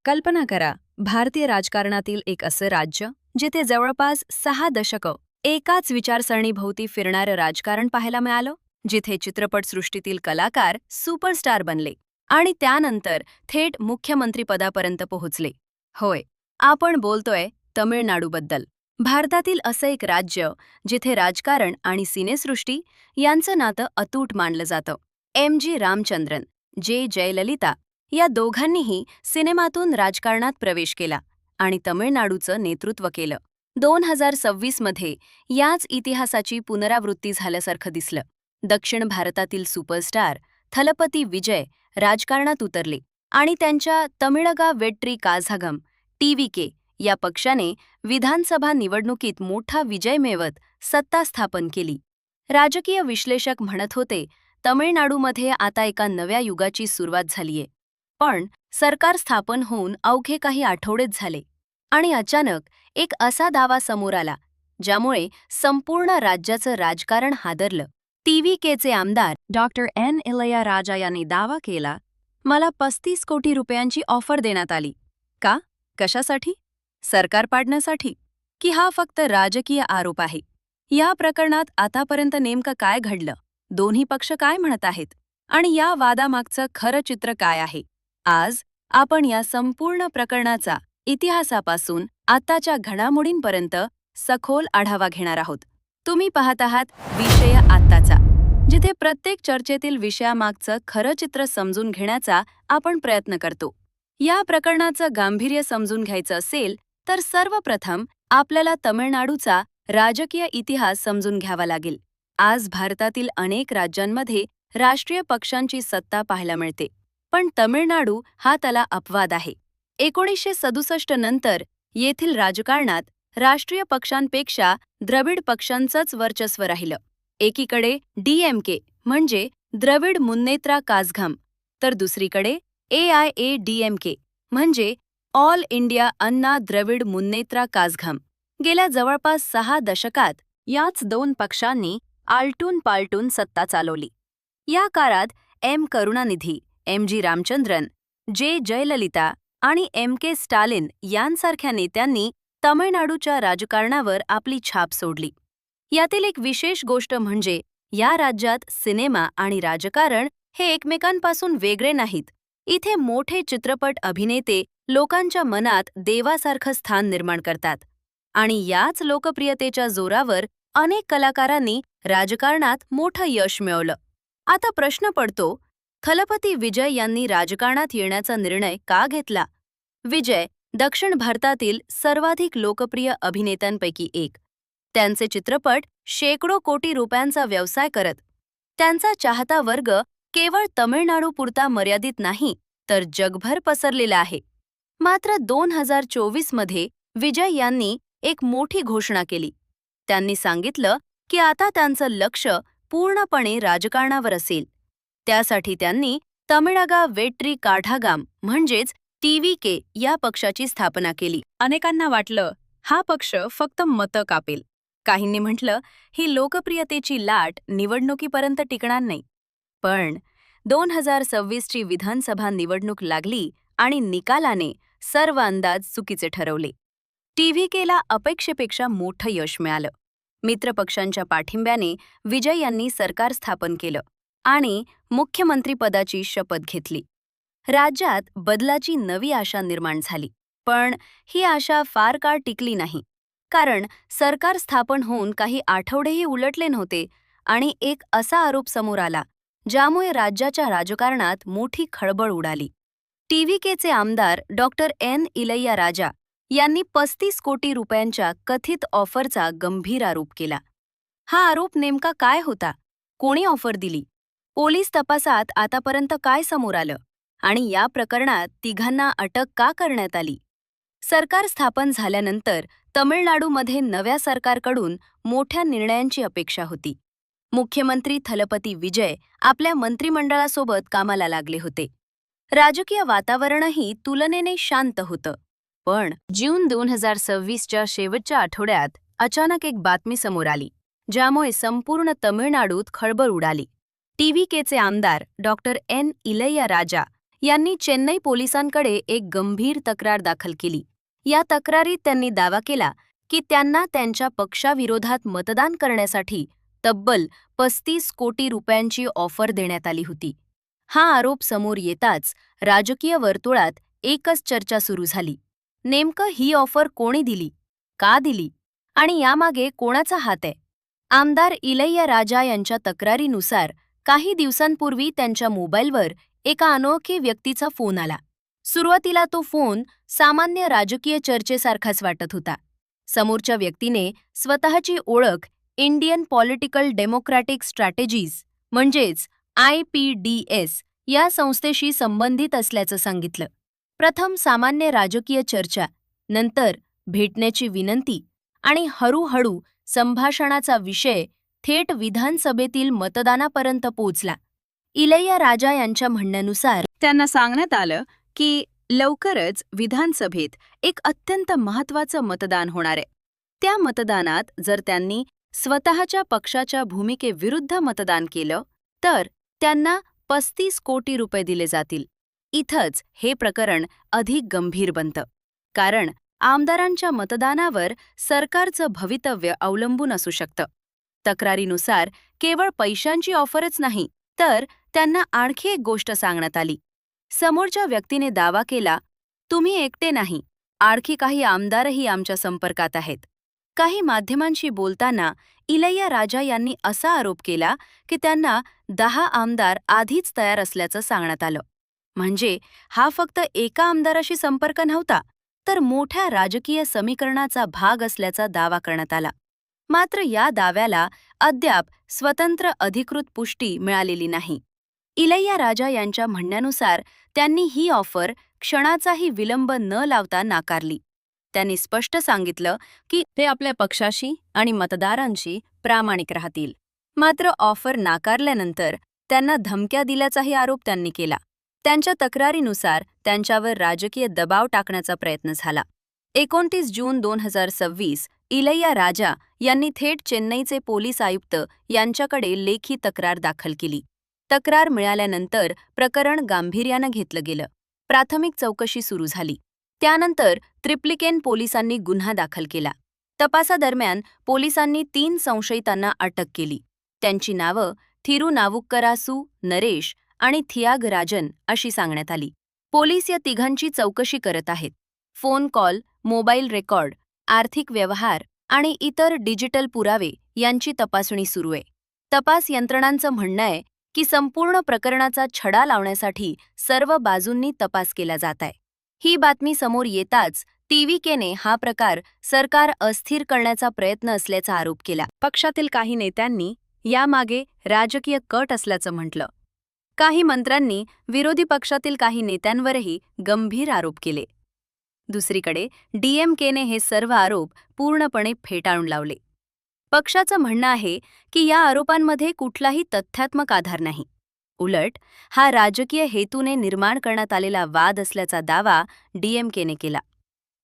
कल्पना करा, भारतीय राजकारणातील एक असं राज्य जिथे जवळपास 6 दशकं एकाच विचारसरणीभोवती फिरणारं राजकारण पाहायला मिळालं, जिथे चित्रपटसृष्टीतील कलाकार सुपरस्टार बनले आणि त्यानंतर थेट मुख्यमंत्रीपदापर्यंत पोहोचले. होय, आपण बोलतोय तमिळनाडूबद्दल. भारतातील असं एक राज्य जिथे राजकारण आणि सिनेसृष्टी यांचं नातं अतूट मानलं जातं. जी रामचंद्रन, जयललिता या दोघांनीही सिनेमातून राजकारणात प्रवेश केला आणि तमिळनाडूचं नेतृत्व केलं. 2026 मध्ये याच इतिहासाची पुनरावृत्ती झाल्यासारखं दिसलं. दक्षिण भारतातील सुपरस्टार थलपती विजय राजकारणात उतरले आणि त्यांच्या तमिळगा वेट्री काझागम TVK या पक्षाने विधानसभा निवडणुकीत मोठा विजय मिळवत सत्ता स्थापन केली. राजकीय विश्लेषक म्हणत होते, तमिळनाडूमध्ये आता एका नव्या युगाची सुरुवात झालीये. पण सरकार स्थापन होऊन अवघे काही आठवडेच झाले आणि अचानक एक असा दावा समोर आला ज्यामुळे संपूर्ण राज्याचं राजकारण हादरलं. TVKचे आमदार डॉक्टर इलैयाराजा यांनी दावा केला, मला 35 कोटी रुपयांची ऑफर देण्यात आली. का? कशासाठी? सरकार पाडण्यासाठी? की हा फक्त राजकीय आरोप आहे? या प्रकरणात आतापर्यंत नेमकं काय घडलं? दोन्ही पक्ष काय म्हणत आहेत? आणि या वादामागचं खरं चित्र काय आहे? आज आपण या संपूर्ण प्रकरणाचा इतिहासापासून आताच्या घडामोडींपर्यंत सखोल आढावा घेणार आहोत. तुम्ही पाहत आहात विषय आत्ताचा, जिथे प्रत्येक चर्चेतील विषयामागचं खरं चित्र समजून घेण्याचा आपण प्रयत्न करतो. या प्रकरणाचं गांभीर्य समजून घ्यायचं असेल तर सर्वप्रथम आपल्याला तमिळनाडूचा राजकीय इतिहास समजून घ्यावा लागेल. आज भारतातील अनेक राज्यांमध्ये राष्ट्रीय पक्षांची सत्ता पाहायला मिळते, पण तमिळनाडू हा त्याला अपवाद आहे. 1967 नंतर येथील राजकारणात राष्ट्रीय पक्षांपेक्षा द्रविड पक्षांचंच वर्चस्व राहिलं. एकीकडे DMK म्हणजे द्रविड मुन्नेत्रा काझगम, तर दुसरीकडे AIADMK म्हणजे ऑल इंडिया अन्ना द्रविड मुन्नेत्रा काझगम. गेल्या जवळपास 6 दशकात याच दोन पक्षांनी आलटून पालटून सत्ता चालवली. या काळात करुणानिधी, जी रामचंद्रन, जयललिता आणि MK स्टालिन यांसारख्या नेत्यांनी तमिळनाडूच्या राजकारणावर आपली छाप सोडली. यातील एक विशेष गोष्ट म्हणजे या राज्यात सिनेमा आणि राजकारण हे एकमेकांपासून वेगळे नाहीत. इथे मोठे चित्रपट अभिनेते लोकांच्या मनात देवासारखं स्थान निर्माण करतात आणि याच लोकप्रियतेच्या जोरावर अनेक कलाकारांनी राजकारणात मोठं यश मिळवलं. आता प्रश्न पडतो, थलपती विजय यांनी राजकारणात येण्याचा निर्णय का घेतला? विजय दक्षिण भारतातील सर्वाधिक लोकप्रिय अभिनेत्यांपैकी एक. त्यांचे चित्रपट शेकडो कोटी रुपयांचा व्यवसाय करत. त्यांचा चाहता वर्ग केवळ तमिळनाडूपुरता मर्यादित नाही, तर जगभर पसरलेला आहे. मात्र 2024 मध्ये विजय यांनी एक मोठी घोषणा केली. त्यांनी सांगितलं की आता त्यांचं लक्ष पूर्णपणे राजकारणावर असेल. त्यासाठी त्यांनी तमिळगा वेट्री काझागम म्हणजेच TVK या पक्षाची स्थापना केली. अनेकांना वाटलं हा पक्ष फक्त मतं कापेल. काहींनी म्हटलं ही लोकप्रियतेची लाट निवडणुकीपर्यंत टिकणार नाही. पण 2026 ची विधानसभा निवडणूक लागली आणि निकालाने सर्व अंदाज चुकीचे ठरवले. TVKला अपेक्षेपेक्षा मोठं यश मिळालं. मित्रपक्षांच्या पाठिंब्याने विजय यांनी सरकार स्थापन केलं आणि मुख्यमंत्रीपदाची शपथ घेतली. राज्यात बदलाची नवी आशा निर्माण झाली. पण ही आशा फार काळ टिकली नाही, कारण सरकार स्थापन होऊन काही आठवडेही उलटले नव्हते आणि एक असा आरोप समोर आला ज्यामुळे राज्याच्या राजकारणात मोठी खळबळ उडाली. TVKचे आमदार डॉक्टर इलैयाराजा यांनी 35 कोटी रुपयांच्या कथित ऑफरचा गंभीर आरोप केला. हा आरोप नेमका काय होता? कोणी ऑफर दिली? पोलीस तपासात आतापर्यंत काय समोर आलं? आणि या प्रकरणात तिघांना अटक का करण्यात आली? सरकार स्थापन झाल्यानंतर तमिळनाडूमध्ये नव्या सरकारकडून मोठ्या निर्णयांची अपेक्षा होती. मुख्यमंत्री थलपती विजय आपल्या मंत्रिमंडळासोबत कामाला लागले होते. राजकीय वातावरणही तुलनेने शांत होतं. पण जून 2026च्या शेवटच्या आठवड्यात अचानक एक बातमी समोर आली, ज्यामुळे संपूर्ण तमिळनाडूत खळबळ उडाली. TVKचे आमदार डॉक्टर इलैयाराजा यांनी चेन्नई पोलिसांकडे एक गंभीर तक्रार दाखल केली. या तक्रारीत त्यांनी दावा केला की त्यांना त्यांच्या पक्षाविरोधात मतदान करण्यासाठी तब्बल 35 कोटी रुपयांची ऑफर देण्यात आली होती. हा आरोप समोर येताच राजकीय वर्तुळात एकच चर्चा सुरू झाली. नेमकं ही ऑफर कोणी दिली, का दिली आणि यामागे कोणाचा हात आहे? आमदार इलैया राजा यांच्या तक्रारीनुसार काही दिवसांपूर्वी त्यांच्या मोबाईलवर एका अनोळखी व्यक्तीचा फोन आला. सुरुवातीला तो फोन सामान्य राजकीय चर्चेसारखाच वाटत होता. समोरच्या व्यक्तीने स्वतःची ओळख इंडियन पॉलिटिकल डेमोक्रॅटिक स्ट्रॅटेजीज म्हणजेच IPDS या संस्थेशी संबंधित असल्याचं सांगितलं. प्रथम सामान्य राजकीय चर्चा, नंतर भेटण्याची विनंती आणि हळूहळू संभाषणाचा विषय थेट विधानसभेतील मतदानापर्यंत पोहोचला. इलैया राजा यांच्या म्हणण्यानुसार त्यांना सांगण्यात आलं की लवकरच विधानसभेत एक अत्यंत महत्त्वाचं मतदान होणार आहे. त्या मतदानात जर त्यांनी स्वतःच्या पक्षाच्या भूमिकेविरुद्ध मतदान केलं तर त्यांना 35 कोटी रुपये दिले जातील. इथंच हे प्रकरण अधिक गंभीर बनतं, कारण आमदारांच्या मतदानावर सरकारचं भवितव्य अवलंबून असू शकतं. तक्रारीनुसार केवळ पैशांची ऑफरच नाही, तर त्यांना आणखी एक गोष्ट सांगण्यात आली. समोरच्या व्यक्तीने दावा केला, तुम्ही एकटे नाही, आणखी काही आमदारही आमच्या संपर्कात आहेत. काही माध्यमांशी बोलताना इलैया राजा यांनी असा आरोप केला की त्यांना 10 आमदार आधीच तयार असल्याचं सांगण्यात आलं. म्हणजे हा फक्त एका आमदाराशी संपर्क नव्हता, तर मोठ्या राजकीय समीकरणाचा भाग असल्याचा दावा करण्यात आला. मात्र या दाव्याला अद्याप स्वतंत्र अधिकृत पुष्टी मिळालेली नाही. इलैया राजा यांच्या म्हणण्यानुसार त्यांनी ही ऑफर क्षणाचाही विलंब न लावता नाकारली. त्यांनी स्पष्ट सांगितलं की ते आपल्या पक्षाशी आणि मतदारांशी प्रामाणिक राहतील. मात्र ऑफर नाकारल्यानंतर त्यांना धमक्या दिल्याचाही आरोप त्यांनी केला. त्यांच्या तक्रारीनुसार त्यांच्यावर राजकीय दबाव टाकण्याचा प्रयत्न झाला. 29 जून 2026 इलैया राजा यांनी थेट चेन्नईचे पोलीस आयुक्त यांच्याकडे लेखी तक्रार दाखल केली. तक्रार मिळाल्यानंतर प्रकरण गांभीर्यानं घेतलं गेलं. प्राथमिक चौकशी सुरू झाली. त्यानंतर ट्रिप्लिकेन पोलिसांनी गुन्हा दाखल केला. तपासादरम्यान पोलिसांनी 3 संशयितांना अटक केली. त्यांची नावं थिरुनावुक्करासू नरेश आणि थियागराजन अशी सांगण्यात आली. पोलीस या तिघांची चौकशी करत आहेत. फोन कॉल, मोबाईल रेकॉर्ड, आर्थिक व्यवहार आणि इतर डिजिटल पुरावे यांची तपासणी सुरू आहे. तपास यंत्रणांचं म्हणणं आहे की संपूर्ण प्रकरणाचा छडा लावण्यासाठी सर्व बाजूंनी तपास केला जात आहे. ही बातमी समोर येताच TVKने हा प्रकार सरकार अस्थिर करण्याचा प्रयत्न असल्याचा आरोप केला. पक्षातील काही नेत्यांनी यामागे राजकीय कट असल्याचं म्हटलं. काही मंत्र्यांनी विरोधी पक्षातील काही नेत्यांवरही गंभीर आरोप केले. दुसरीकडे DMKने हे सर्व आरोप पूर्णपणे फेटाळून लावले. पक्षाचं म्हणणं आहे की या आरोपांमध्ये कुठलाही तथ्यात्मक आधार नाही. उलट हा राजकीय हेतूने निर्माण करण्यात आलेला वाद असल्याचा दावा DMKने केला.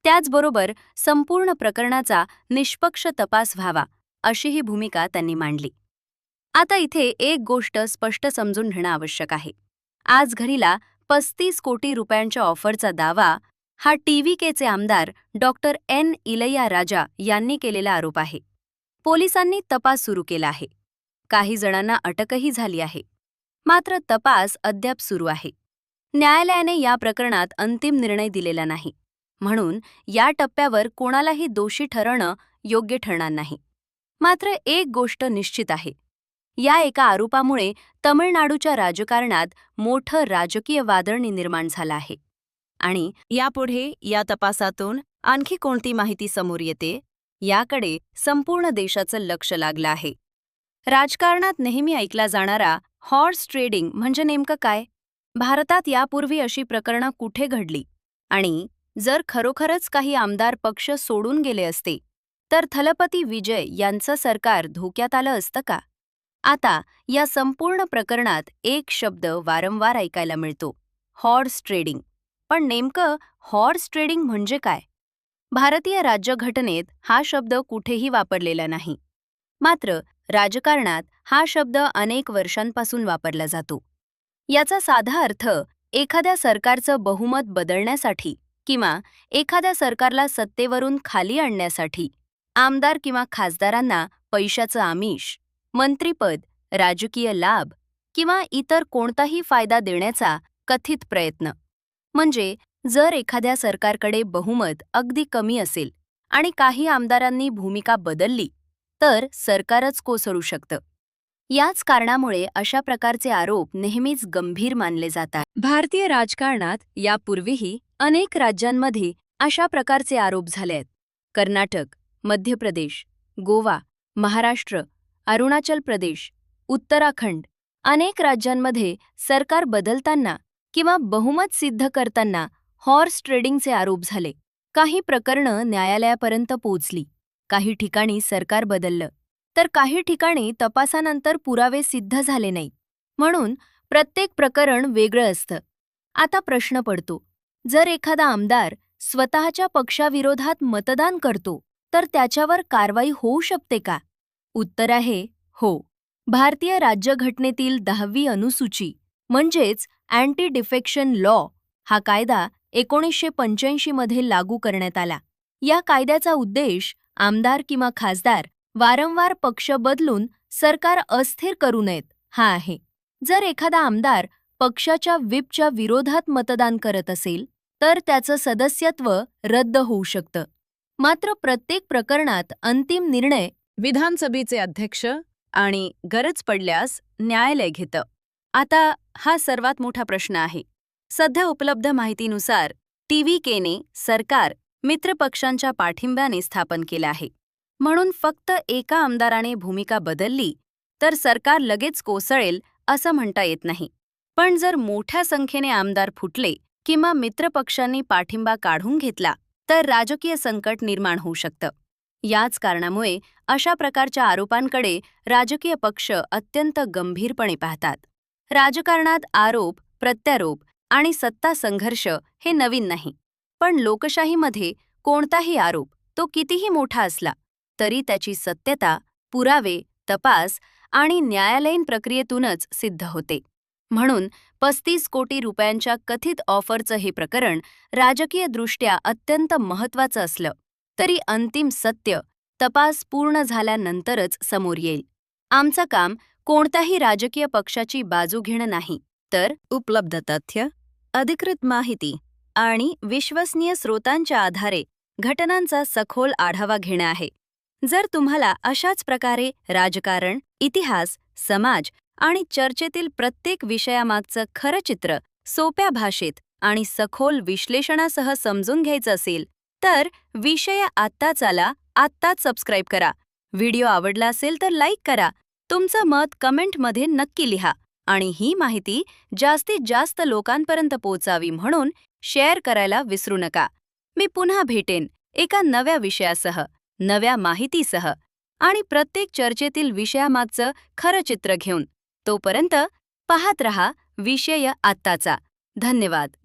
त्याचबरोबर संपूर्ण प्रकरणाचा निष्पक्ष तपास व्हावा अशीही भूमिका त्यांनी मांडली. आता इथे एक गोष्ट स्पष्ट समजून घेणं आवश्यक आहे. आज घडीला 35 कोटी रुपयांच्या ऑफरचा दावा हा TVKचे आमदार डॉक्टर N. इलैया राजा यांनी केलेला आरोप आहे. पोलिसांनी तपास सुरू केला आहे. काही जणांना अटकही झाली आहे. मात्र तपास अद्याप सुरू आहे. न्यायालयाने या प्रकरणात अंतिम निर्णय दिलेला नाही. म्हणून या टप्प्यावर कोणालाही दोषी ठरवणं योग्य ठरणार नाही. मात्र एक गोष्ट निश्चित आहे. या एका आरोपामुळे तमिळनाडूच्या राजकारणात मोठं राजकीय वादळ निर्माण झालं आहे. आणि यापुढे या तपासातून आणखी कोणती माहिती समोर येते याकडे संपूर्ण देशाचं लक्ष लागलं आहे. राजकारणात नेहमी ऐकला जाणारा हॉर्स ट्रेडिंग म्हणजे नेमकं काय? भारतात यापूर्वी अशी प्रकरणं कुठे घडली? आणि जर खरोखरच काही आमदार पक्ष सोडून गेले असते तर थलपती विजय यांचं सरकार धोक्यात आलं असतं का? आता या संपूर्ण प्रकरणात एक शब्द वारंवार ऐकायला मिळतो, हॉर्स ट्रेडिंग. पण नेमकं हॉर्स ट्रेडिंग म्हणजे काय? भारतीय राज्यघटनेत हा शब्द कुठेही वापरलेला नाही. मात्र राजकारणात हा शब्द अनेक वर्षांपासून वापरला जातो. याचा साधा अर्थ एखाद्या सरकारचं बहुमत बदलण्यासाठी किंवा एखाद्या सरकारला सत्तेवरून खाली आणण्यासाठी आमदार किंवा खासदारांना पैशाचं आमिष, मंत्रिपद, राजकीय लाभ किंवा इतर कोणताही फायदा देण्याचा कथित प्रयत्न. म्हणजे जर एखाद्या सरकारकडे बहुमत अगदी कमी असेल आणि काही आमदारांनी भूमिका बदलली तर सरकारच कोसळू शकतं. याच कारणामुळे अशा प्रकारचे आरोप नेहमीच गंभीर मानले जातात. भारतीय राजकारणात यापूर्वीही अनेक राज्यांमध्ये अशा प्रकारचे आरोप झाले आहेत. कर्नाटक, मध्य प्रदेश, गोवा, महाराष्ट्र, अरुणाचल प्रदेश, उत्तराखंड अनेक राज्यांमध्ये सरकार बदलताना किंवा बहुमत सिद्ध करताना हॉर्स ट्रेडिंगचे आरोप झाले. काही प्रकरणं न्यायालयापर्यंत पोहोचली. काही ठिकाणी सरकार बदललं तर काही ठिकाणी तपासानंतर पुरावे सिद्ध झाले नाही. म्हणून प्रत्येक प्रकरण वेगळं असतं. आता प्रश्न पडतो, जर एखादा आमदार स्वतःच्या पक्षाविरोधात मतदान करतो तर त्याच्यावर कारवाई होऊ शकते का? उत्तर आहे हो. भारतीय राज्यघटनेतील 10वी अनुसूची म्हणजेच अँटी डिफेक्शन लॉ हा कायदा 1985 मध्ये लागू करण्यात आला. या कायद्याचा उद्देश आमदार किंवा खासदार वारंवार पक्ष बदलून सरकार अस्थिर करू नयेत हा आहे. जर एखादा आमदार पक्षाच्या व्हिपच्या विरोधात मतदान करत असेल तर त्याचं सदस्यत्व रद्द होऊ शकतं. मात्र प्रत्येक प्रकरणात अंतिम निर्णय विधानसभेचे अध्यक्ष आणि गरज पडल्यास न्यायालय घेतं. आता हा सर्वात मोठा प्रश्न आहे. सध्या उपलब्ध माहितीनुसार TVKने सरकार मित्रपक्षांच्या पाठिंब्याने स्थापन केलं आहे. म्हणून फक्त एका आमदाराने भूमिका बदलली तर सरकार लगेच कोसळेल असं म्हणता येत नाही. पण जर मोठ्या संख्येने आमदार फुटले किंवा मित्रपक्षांनी पाठिंबा काढून घेतला तर राजकीय संकट निर्माण होऊ शकतं. याच कारणामुळे अशा प्रकारच्या आरोपांकडे राजकीय पक्ष अत्यंत गंभीरपणे पाहतात. राजकारणात आरोप, प्रत्यारोप आणि सत्ता संघर्ष हे नवीन नाही. पण लोकशाहीमध्ये कोणताही आरोप, तो कितीही मोठा असला तरी त्याची सत्यता, पुरावे, तपास आणि न्यायालयीन प्रक्रियेतूनच सिद्ध होते. म्हणून 35 कोटी रुपयांच्या कथित ऑफरचं हे प्रकरण राजकीयदृष्ट्या अत्यंत महत्त्वाचं असलं तरी अंतिम सत्य तपास पूर्ण झाल्यानंतरच समोर येईल. आमचं काम कोणत्याही राजकीय पक्षाची बाजू घेणं नाही, तर उपलब्ध तथ्य, अधिकृत माहिती आणि विश्वसनीय स्रोतांच्या आधारे घटनांचा सखोल आढावा घेणं आहे. जर तुम्हाला अशाच प्रकारे राजकारण, इतिहास, समाज आणि चर्चेतील प्रत्येक विषयामागचं खरं चित्र सोप्या भाषेत आणि सखोल विश्लेषणासह समजून घ्यायचं असेल तर विषय आत्ताच आला, आत्ताच सबस्क्राईब करा. व्हिडिओ आवडला असेल तर लाईक करा. तुमचं मत कमेंटमध्ये नक्की लिहा आणि ही माहिती जास्तीत जास्त लोकांपर्यंत पोहोचावी म्हणून शेअर करायला विसरू नका. मी पुन्हा भेटेन एका नव्या विषयासह, नव्या माहितीसह आणि प्रत्येक चर्चेतील विषयामागचं खरं चित्र घेऊन. तोपर्यंत पाहत रहा विषय आत्ताचा. धन्यवाद.